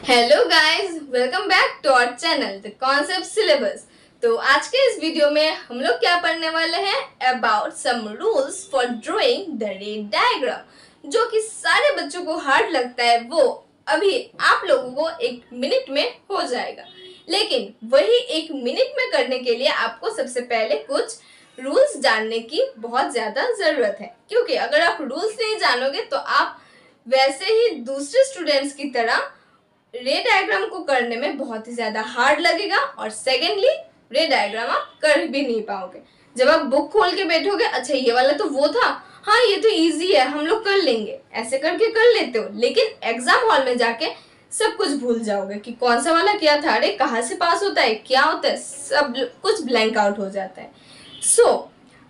Hello guys, welcome back to our channel the concept syllabus. तो आज के इस वीडियो में हम लोग क्या पढ़ने वाले हैं about some rules for drawing the ray diagram, जो कि सारे बच्चों को हार्ड लगता है। वो अभी आप लोगों को 1 मिनट में हो जाएगा, लेकिन वही 1 मिनट में करने के लिए आपको सबसे पहले कुछ रूल्स जानने की बहुत ज्यादा जरूरत है, क्योंकि अगर आप रूल्स नहीं जानोगे तो आप वैसे ही दूसरे स्टूडेंट्स की तरह रे डायग्राम को करने में बहुत ही ज्यादा हार्ड लगेगा, और सेकेंडली रे डायग्राम आप कर भी नहीं पाओगे। जब आप बुक खोल के बैठोगे, अच्छा ये वाला तो वो था, हाँ ये तो इजी है, हम लोग कर लेंगे, ऐसे करके कर लेते हो, लेकिन एग्जाम हॉल में जाके सब कुछ भूल जाओगे कि कौन सा वाला क्या था, अरे कहाँ से पास होता है, क्या होता है, सब कुछ ब्लैंक आउट हो जाता है।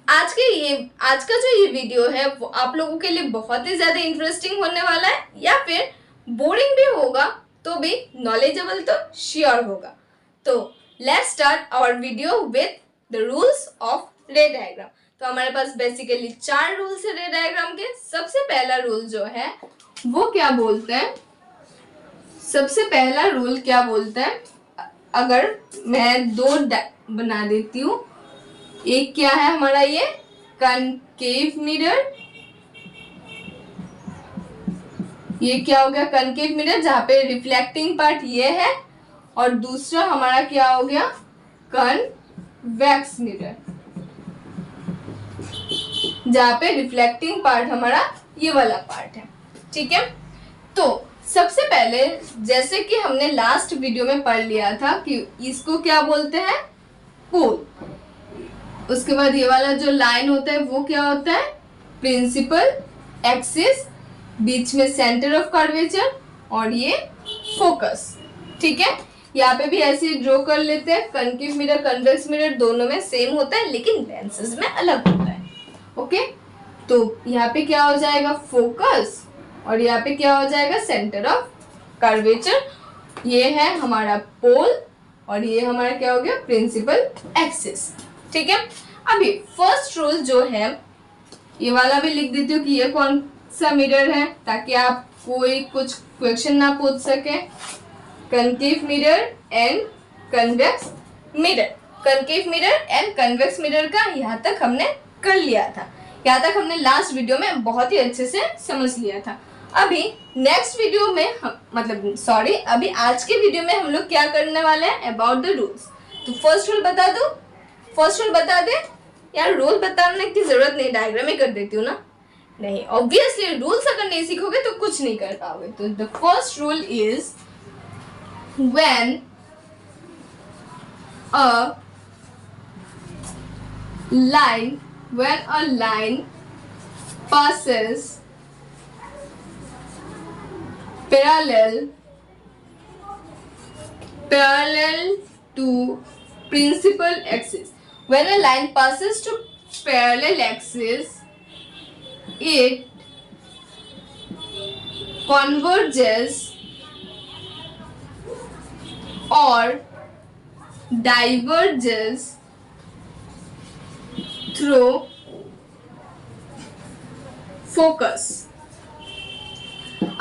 आज का जो ये वीडियो है वो आप लोगों के लिए बहुत ही ज्यादा इंटरेस्टिंग होने वाला है, या फिर बोरिंग भी होगा तो भी नॉलेजेबल तो श्योर होगा। तो let's start our video with the rules of ray diagram. तो हमारे पास बेसिकली 4 रूल्स है रे डायग्राम के। सबसे पहला रूल जो है वो क्या बोलते हैं, सबसे पहला रूल क्या बोलते हैं, अगर मैं 2 बना देती हूँ, एक क्या है हमारा ये कनकेव मिरर, ये क्या हो गया कनकेव मिरर जहाँ पे रिफ्लेक्टिंग पार्ट ये है, और दूसरा हमारा क्या हो गया कन्वेक्स मिरर, जहाँ पे रिफ्लेक्टिंग पार्ट हमारा ये वाला पार्ट है। ठीक है, तो सबसे पहले जैसे कि हमने लास्ट वीडियो में पढ़ लिया था कि इसको क्या बोलते हैं पोल, उसके बाद ये वाला जो लाइन होता है वो क्या होता है प्रिंसिपल एक्सिस, बीच में सेंटर ऑफ कर्वेचर, और ये फोकस। ठीक है, यहाँ पे भी ऐसे ड्रॉ कर लेते हैं। कनकेव मिरर कन्वेक्स मिरर दोनों में सेम होता है, लेकिन लेंसेज में अलग होता है। ओके, तो यहाँ पे क्या हो जाएगा फोकस, और यहाँ पे क्या हो जाएगा सेंटर ऑफ कर्वेचर। ये है हमारा पोल, और ये हमारा क्या हो गया प्रिंसिपल एक्सिस। ठीक है, अभी फर्स्ट रूल जो है, ये वाला भी लिख देती हूँ कि ये कौन सा मिरर है, ताकि आप कोई कुछ क्वेश्चन ना पूछ सके। Concave mirror and convex mirror, concave mirror and convex mirror का यहाँ तक हमने कर लिया था, यहाँ तक हमने लास्ट वीडियो में बहुत ही अच्छे से समझ लिया था। अभी नेक्स्ट वीडियो में अभी आज के वीडियो में हम लोग क्या करने वाले हैं अबाउट द रूल्स। तो फर्स्ट रूल बता दो, फर्स्ट रूल बता दे यार, रूल बताने की जरूरत नहीं, डायग्राम ही कर देती हूँ ना। नहीं, ऑब्वियसली रूल्स अगर नहीं सीखोगे तो कुछ नहीं कर पाओगे। तो the first rule is when a line passes parallel to principal axis, when a line passes to parallel axis, it converges or diverges through focus।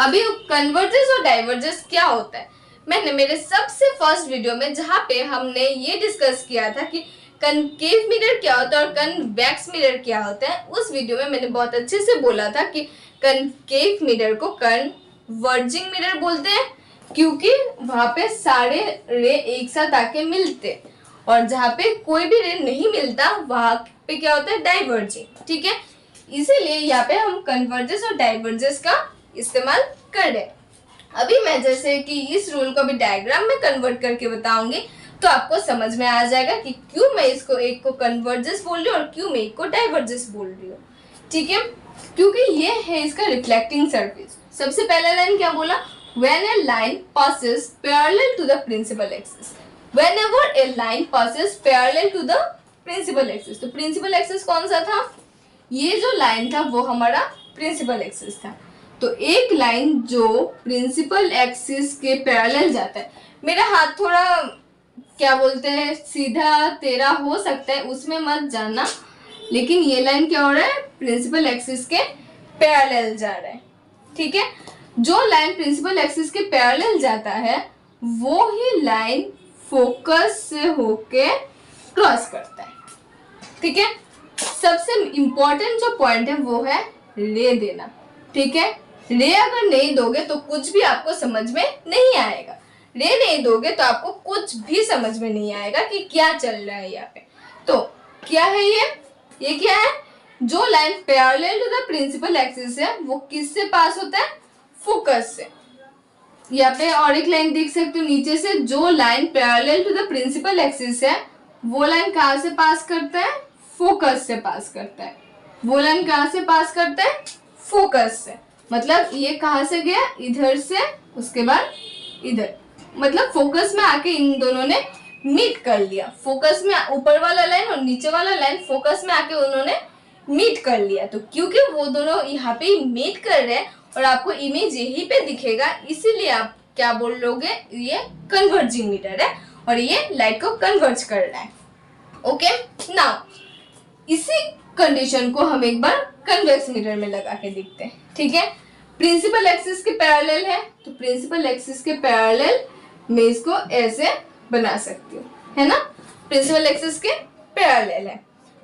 अभी कन्वर्जेस और डाइवर्जेस क्या होता है, मैंने मेरे सबसे फर्स्ट वीडियो में जहाँ पे हमने ये डिस्कस किया था कि कनकेव मिरर क्या होता है और कन्वेक्स मिरर क्या होता है, उस वीडियो में मैंने बहुत अच्छे से बोला था कि कनकेव मिरर को कन्वर्जिंग मिरर बोलते हैं, क्योंकि वहां पे सारे रे एक साथ आके मिलते, और जहाँ पे कोई भी रे नहीं मिलता वहां पे क्या होता है डाइवर्जिंग। ठीक है, इसीलिए यहाँ पे हम कन्वर्जेस और डाइवर्जेस का इस्तेमाल कर रहे हैं। अभी मैं जैसे कि इस रूल को भी डायग्राम में कन्वर्ट करके बताऊंगी, तो आपको समझ में आ जाएगा कि क्यों मैं इसको एक को कन्वर्जेस बोल रही हूँ और क्यों मैं एक को डाइवर्जेस बोल रही हूँ। ठीक है, क्योंकि ये है इसका रिफ्लेक्टिंग सरफेस। सबसे पहला लाइन क्या बोला, when A line passes parallel to the principal axis, whenever a line passes parallel to the principal axis। तो प्रिंसिपल एक्सिस कौन सा था, ये जो लाइन था वो हमारा प्रिंसिपल एक्सिस था। तो एक लाइन जो प्रिंसिपल एक्सिस के पैरेलल जाता है, मेरा हाथ थोड़ा क्या बोलते हैं सीधा तेरा हो सकता है, उसमें मत जाना, लेकिन ये लाइन क्या हो रहा है प्रिंसिपल एक्सिस के पैरेलल जा रहा है। ठीक है, जो लाइन प्रिंसिपल एक्सिस के पैरेलल जाता है वो ही लाइन फोकस से होके क्रॉस करता है। ठीक है, सबसे इंपॉर्टेंट जो पॉइंट है वो है रे देना। ठीक है, रे अगर नहीं दोगे तो कुछ भी आपको समझ में नहीं आएगा। रे नहीं दोगे तो आपको कुछ भी समझ में नहीं आएगा कि क्या चल रहा है यहाँ पे। तो क्या है ये क्या है? जो line parallel to the principal axis है वो किससे पास होता है? फोकस से। यहाँ पे और एक लाइन देख सकते हो नीचे से, जो line parallel to the principal axis है वो लाइन कहाँ से पास करता है? फोकस से पास करता है। वो लाइन कहाँ से पास करता है? फोकस से। मतलब ये कहाँ से गया? इधर से, उसके बाद इधर, मतलब फोकस में आके इन दोनों ने मीट कर लिया। फोकस में ऊपर वाला लाइन और नीचे वाला लाइन फोकस में आके उन्होंने मीट कर लिया। तो क्योंकि वो दोनों यहाँ पे मीट कर रहे हैं और आपको इमेज यहीं पे दिखेगा, इसीलिए आप क्या बोल लोगे? ये कन्वर्जिंग मिरर है और ये लाइट को कन्वर्ज कर रहा है। ओके, नाउ इसी कंडीशन को हम एक बार कन्वेक्स मिरर में लगा के देखते हैं। ठीक है, प्रिंसिपल एक्सिस के पैरेलल है तो प्रिंसिपल एक्सिस के पैरेलल मैं इसको ऐसे बना सकती हूँ, है ना? प्रिंसिपल एक्सिस के पैरेलल है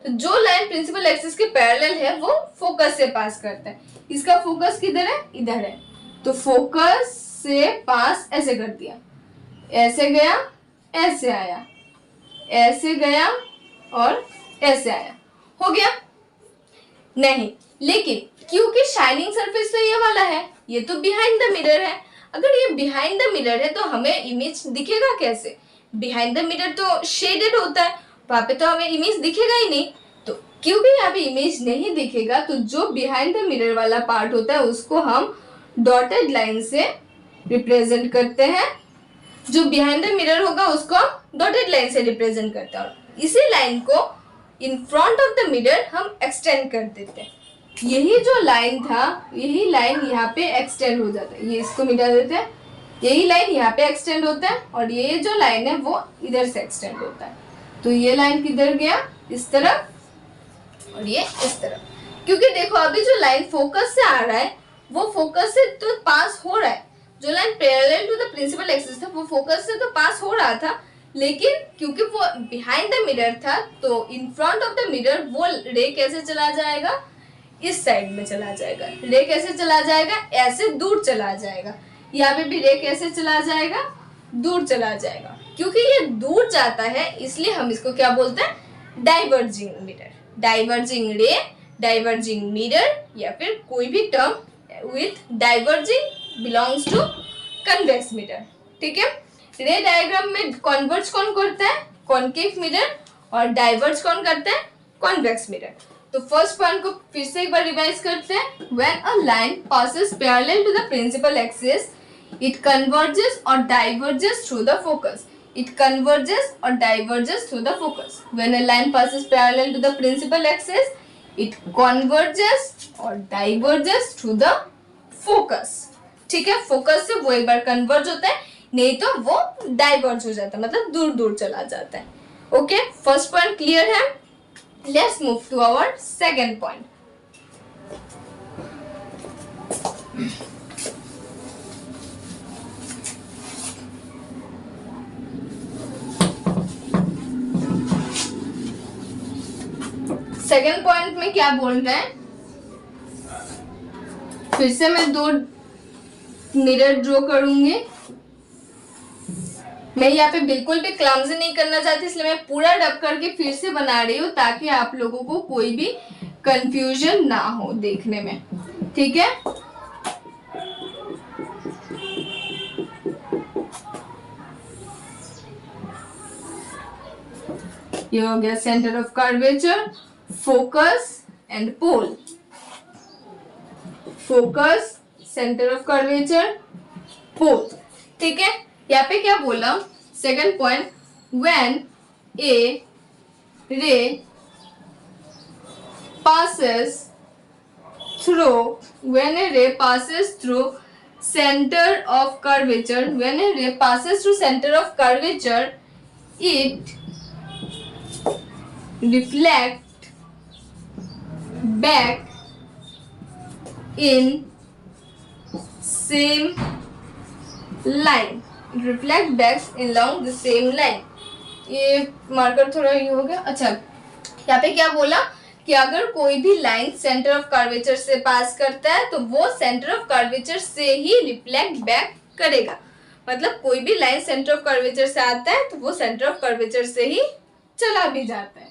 तो जो लाइन प्रिंसिपल एक्सिस के पैरेलल है वो फोकस से पास करता है। इसका फोकस किधर है? इधर है। तो फोकस से पास ऐसे कर दिया, ऐसे गया, ऐसे आया, ऐसे गया और ऐसे आया, हो गया? नहीं, लेकिन क्योंकि शाइनिंग सरफेस तो ये वाला है, ये तो बिहाइंड द मिरर है। अगर ये बिहाइंड द मिरर है तो हमें इमेज दिखेगा कैसे? बिहाइंड द मिरर तो शेडेड होता है, वहां पे तो हमें इमेज दिखेगा ही नहीं। तो क्योंकि यहाँ पे इमेज नहीं दिखेगा तो जो बिहाइंड द मिरर वाला पार्ट होता है उसको हम डॉटेड लाइन से रिप्रेजेंट करते हैं। जो बिहाइंड द मिरर होगा उसको हम डॉटेड लाइन से रिप्रेजेंट करते हैं और इसी लाइन को in front of the mirror हम एक्सटेंड कर देते हैं। यही जो लाइन था, यही लाइन यहाँ पे एक्सटेंड हो जाता है। ये इसको मिटा देते हैं, यही लाइन यहाँ पे एक्सटेंड होता है और ये जो लाइन है वो इधर से एक्सटेंड होता है। तो ये लाइन किधर गया? इस तरफ और ये इस तरफ। क्योंकि देखो अभी जो लाइन फोकस से आ रहा है वो फोकस से तो पास हो रहा है। जो line parallel to the principal axis था वो फोकस से तो पास हो रहा था, लेकिन क्योंकि वो बिहाइंड द मिरर था तो in front of the mirror वो रे कैसे चला जाएगा? इस साइड में चला जाएगा। रे कैसे चला जाएगा? ऐसे दूर चला जाएगा। यहाँ पे भी रे कैसे चला जाएगा? दूर चला जाएगा। क्योंकि ये दूर जाता है इसलिए हम इसको क्या बोलते हैं? Diverging mirror, diverging ray, diverging mirror, या फिर कोई भी term with diverging belongs to convex mirror. ठीक है, रे डायग्राम में कन्वर्ज कौन करता है? कॉनकेव मिरर, और डाइवर्ज कौन करता है? Convex mirror. तो फर्स्ट पॉइंट को फिर से एक बार रिवाइज करते हैं। When a line passes parallel to the principal axis, it converges or diverges through the focus. It converges or diverges through the focus. When a line passes parallel to the principal axis, it converges or diverges through the focus. ठीक है, focus से वो एक बार converge होता है, नहीं तो वो डाइवर्ज हो जाता है, मतलब दूर दूर चला जाता है। ओके, फर्स्ट पॉइंट क्लियर है? Let's move to our second point. Second point में क्या बोल रहे हैं? फिर से मैं दो मिरर ड्रॉ करूंगी। मैं यहाँ पे बिल्कुल भी क्लमजी नहीं करना चाहती, इसलिए मैं पूरा डब करके फिर से बना रही हूँ ताकि आप लोगों को कोई भी कंफ्यूजन ना हो देखने में। ठीक है, ये हो गया centre of curvature, focus and pole. Focus, centre of curvature, pole. ठीक है, यहाँ पे क्या बोला? सेकंड पॉइंट, व्हेन ए रे passes through, when a ray passes through center of curvature, when a ray passes through center of curvature, it reflect back in same line, it reflect back along the same line। ये marker थोड़ा ये हो गया। अच्छा, यहाँ पे क्या बोला कि अगर कोई भी लाइन सेंटर ऑफ कर्वेचर से पास करता है तो वो सेंटर ऑफ कर्वेचर से ही रिफ्लेक्ट बैक करेगा। मतलब कोई भी लाइन सेंटर ऑफ कर्वेचर से आता है तो वो सेंटर ऑफ कर्वेचर से ही चला भी जाता है।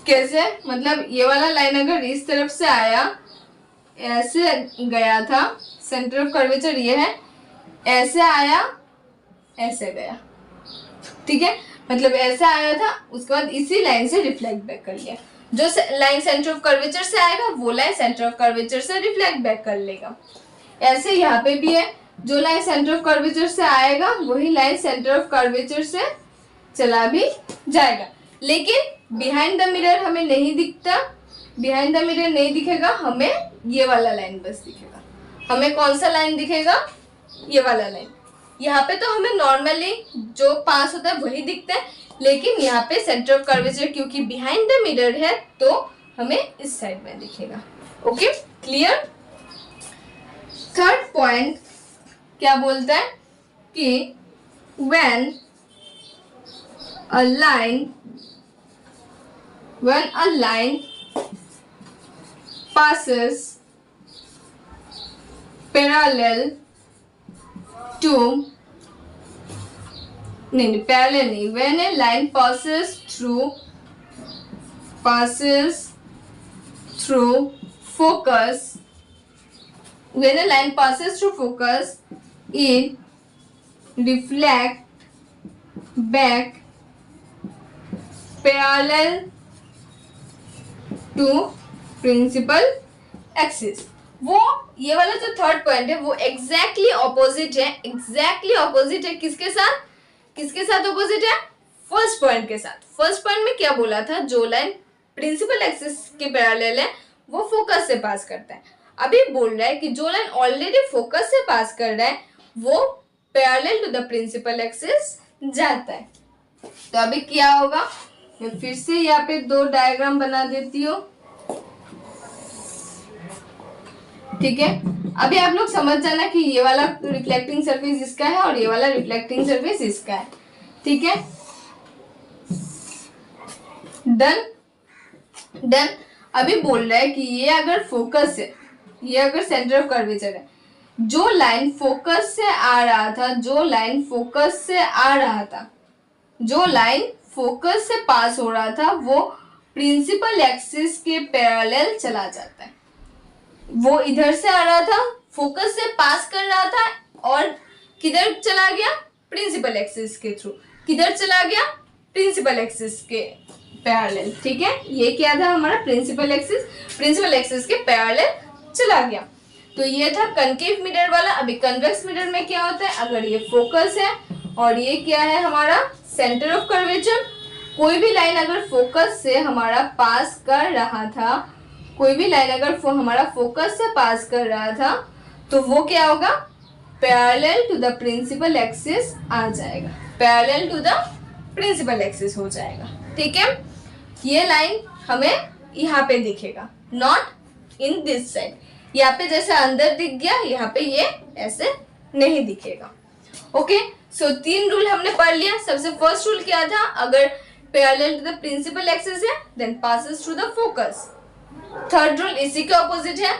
कैसे? मतलब ये वाला लाइन अगर इस तरफ से आया, ऐसे गया था, सेंटर ऑफ कर्वेचर ये है, ऐसे आया, ऐसे गया, ठीक है। मतलब ऐसे आया था, उसके बाद इसी लाइन से रिफ्लेक्ट बैक कर लिया। जो लाइन सेंटर ऑफ कर्वेचर से आएगा वो लाइन सेंटर ऑफ कर्वेचर से रिफ्लेक्ट बैक कर लेगा। ऐसे यहाँ पे भी है, जो लाइन सेंटर ऑफ कर्वेचर से आएगा वही लाइन सेंटर ऑफ कर्वेचर से चला भी जाएगा। लेकिन बिहाइंड द मिरर हमें नहीं दिखता, बिहाइंड द मिरर नहीं दिखेगा, हमें ये वाला लाइन बस दिखेगा। हमें कौन सा लाइन दिखेगा? ये वाला लाइन। यहाँ पे तो हमें नॉर्मली जो पास होता है वही दिखता है, लेकिन यहाँ पे सेंटर ऑफ कर्वेचर क्योंकि बिहाइंड द मिरर है तो हमें इस साइड में दिखेगा। Okay, clear. थर्ड पॉइंट क्या बोलता है कि when a line passes parallel to parallel नहीं, when a line passes through focus, when a line passes through focus, it reflect back parallel to principal axis। वो ये वाला जो थर्ड पॉइंट है वो एग्जैक्टली ऑपोजिट है, एग्जैक्टली ऑपोजिट है। किसके साथ? किसके साथ ऑपोजिट है? फर्स्ट पॉइंट के साथ। फर्स्ट पॉइंट में क्या बोला था? जो लाइन प्रिंसिपल एक्सिस के पैरेलल है वो फोकस से पास करता है। अभी बोल रहा है कि जो लाइन ऑलरेडी फोकस से पास कर रहा है वो parallel to the principal axis जाता है। तो अभी क्या होगा, मैं फिर से यहाँ पे दो डायग्राम बना देती हूँ, ठीक है। अभी आप लोग समझ जाना कि ये वाला रिफ्लेक्टिंग सरफेस इसका है और ये वाला रिफ्लेक्टिंग सरफेस इसका है, ठीक है। Done done. अभी बोल रहा है कि ये अगर फोकस है, ये अगर सेंटर ऑफ कर्वेचर है, जो लाइन फोकस से आ रहा था, जो लाइन फोकस से आ रहा था, जो लाइन फोकस से पास हो रहा था वो प्रिंसिपल एक्सिस के पैरेलल चला जाता है। वो इधर से आ रहा था, फोकस से पास कर रहा था और किधर चला गया? प्रिंसिपल एक्सिस के थ्रू। किधर चला गया? प्रिंसिपल एक्सिस के पैरेलल, ठीक है। ये क्या था हमारा? प्रिंसिपल एक्सिस, प्रिंसिपल एक्सिस के पैरेलल चला गया। तो ये था कनकेव मिरर वाला। अभी कन्वेक्स मिरर में क्या होता है? अगर ये फोकस है और ये क्या है हमारा? Centre of curvature. कोई भी लाइन अगर फोकस से हमारा पास कर रहा था, कोई भी लाइन अगर हमारा फोकस से पास कर रहा था तो वो क्या होगा? Parallel to the principal axis आ जाएगा, parallel to the principal axis हो जाएगा, ठीक है। ये लाइन हमें यहाँ पे दिखेगा, नॉट इन दिस साइड। यहाँ पे जैसे अंदर दिख गया, यहाँ पे ये ऐसे नहीं दिखेगा। ओके, सो 3 रूल हमने पढ़ लिया। सबसे फर्स्ट रूल क्या था? अगर parallel to the principal axis है then passes through the focus. Third rule इसी के ऑपोजिट है,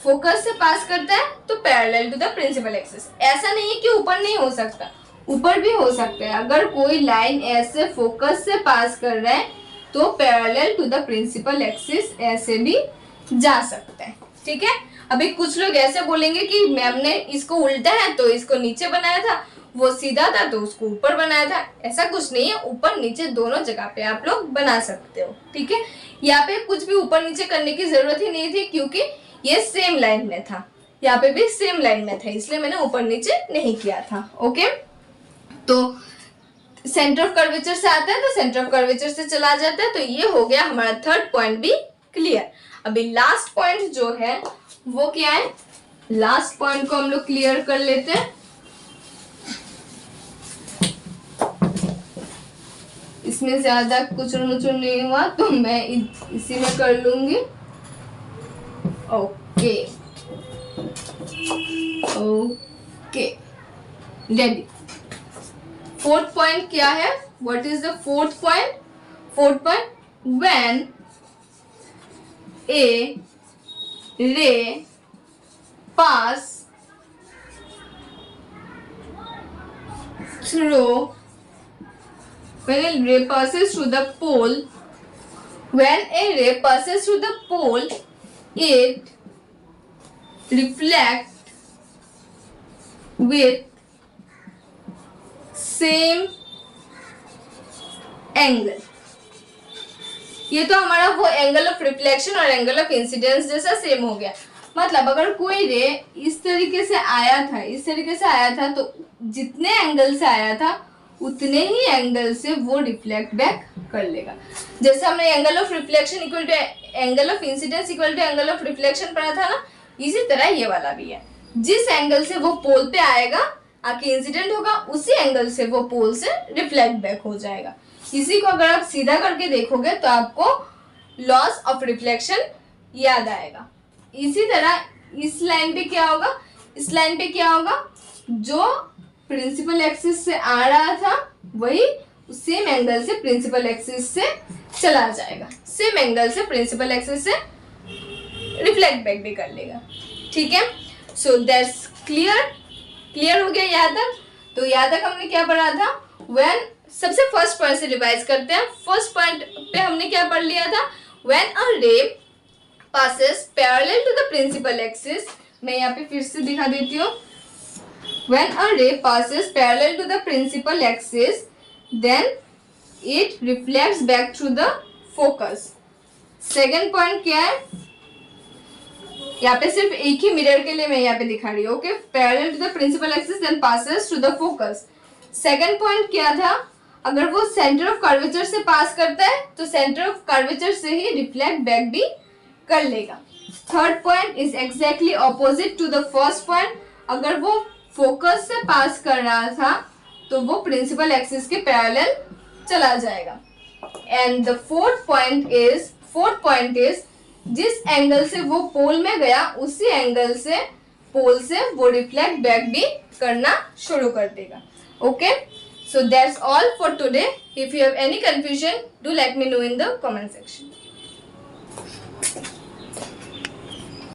फोकस से पास करता है तो parallel to the principal axis. ऐसा नहीं है कि ऊपर नहीं हो सकता, ऊपर भी हो सकता है। अगर कोई लाइन ऐसे फोकस से पास कर रहा है तो parallel to the principal axis ऐसे भी जा सकता है, ठीक है। अभी कुछ लोग ऐसे बोलेंगे कि मैम ने इसको उल्टा है तो इसको नीचे बनाया था, वो सीधा था तो उसको ऊपर बनाया था। ऐसा कुछ नहीं है, ऊपर नीचे दोनों जगह पे आप लोग बना सकते हो, ठीक है। यहाँ पे कुछ भी ऊपर नीचे करने की जरूरत ही नहीं थी क्योंकि ये सेम लाइन में था, यहाँ पे भी सेम लाइन में था, इसलिए मैंने ऊपर नीचे नहीं किया था। ओके, तो सेंटर ऑफ कर्वेचर से आता है तो सेंटर ऑफ कर्वेचर से चला जाता है। तो ये हो गया हमारा थर्ड पॉइंट भी क्लियर। अभी लास्ट पॉइंट जो है वो क्या है? लास्ट पॉइंट को हम लोग क्लियर कर लेते हैं। इसमें ज्यादा कुचर मुचर नहीं हुआ तो मैं इसी में कर लूंगी। Okay, okay ready. Fourth point क्या है? What is the fourth point? Fourth point, when ए रे पास through, when a ray passes through the pole, when a ray passes through the pole, it reflects with same angle। ये तो हमारा वो angle of reflection और angle of incidence जैसा same हो गया। मतलब अगर कोई रे इस तरीके से आया था, इस तरीके से आया था, तो जितने एंगल से आया था उतने ही एंगल से वो रिफ्लेक्ट बैक कर लेगा। जैसे हमने angle of reflection equal to angle of incidence equal to angle of reflection पढ़ा था ना, इसी तरह ये वाला भी है। जिस एंगल से वो पोल पे आएगा, आके इंसिडेंट होगा, उसी एंगल से वो पोल से रिफ्लेक्ट बैक हो जाएगा। इसी को अगर आप सीधा करके देखोगे तो आपको लॉस ऑफ रिफ्लेक्शन याद आएगा। इसी तरह इस लाइन पे क्या होगा? इस लाइन पे क्या होगा? जो प्रिंसिपल एक्सिस से आ रहा था वही सेम एंगल से प्रिंसिपल एक्सिस से चला जाएगा, सेम एंगल से प्रिंसिपल एक्सिस से रिफ्लेक्ट बैक भी कर लेगा। ठीक है, सो दैट्स क्लियर हो गया यहाँ तक। तो यहाँ तक हमने क्या पढ़ा था? व्हेन, सबसे फर्स्ट पॉइंट से रिवाइज करते हैं। फर्स्ट पॉइंट पे हमने क्या पढ़ लिया था? व्हेन अ रे passes parallel to the principal axis, मैं यहाँ पे फिर से दिखा देती हूँ। When a ray passes parallel to the principal axis, then it reflects back through the focus। Second point क्या है? यहाँ पे सिर्फ एक ही मिरर के लिए मैं यहाँ पे दिखा रही हूँ। Okay, parallel to the principal axis then passes to the focus. Second point क्या था? अगर वो सेंटर ऑफ कर्वेचर से पास करता है तो सेंटर ऑफ कर्वेचर से ही रिफ्लेक्ट बैक भी कर लेगा। Third point is exactly opposite to the first point. अगर वो फोकस से पास कर रहा था तो वो प्रिंसिपल एक्सिस के पैरेलल चला जाएगा। And the fourth point is जिस एंगल से वो पोल में गया उसी एंगल से पोल से वो रिफ्लेक्ट बैक भी करना शुरू कर देगा। Okay, so that's all for today. If you have any confusion, do let me know in the comment section.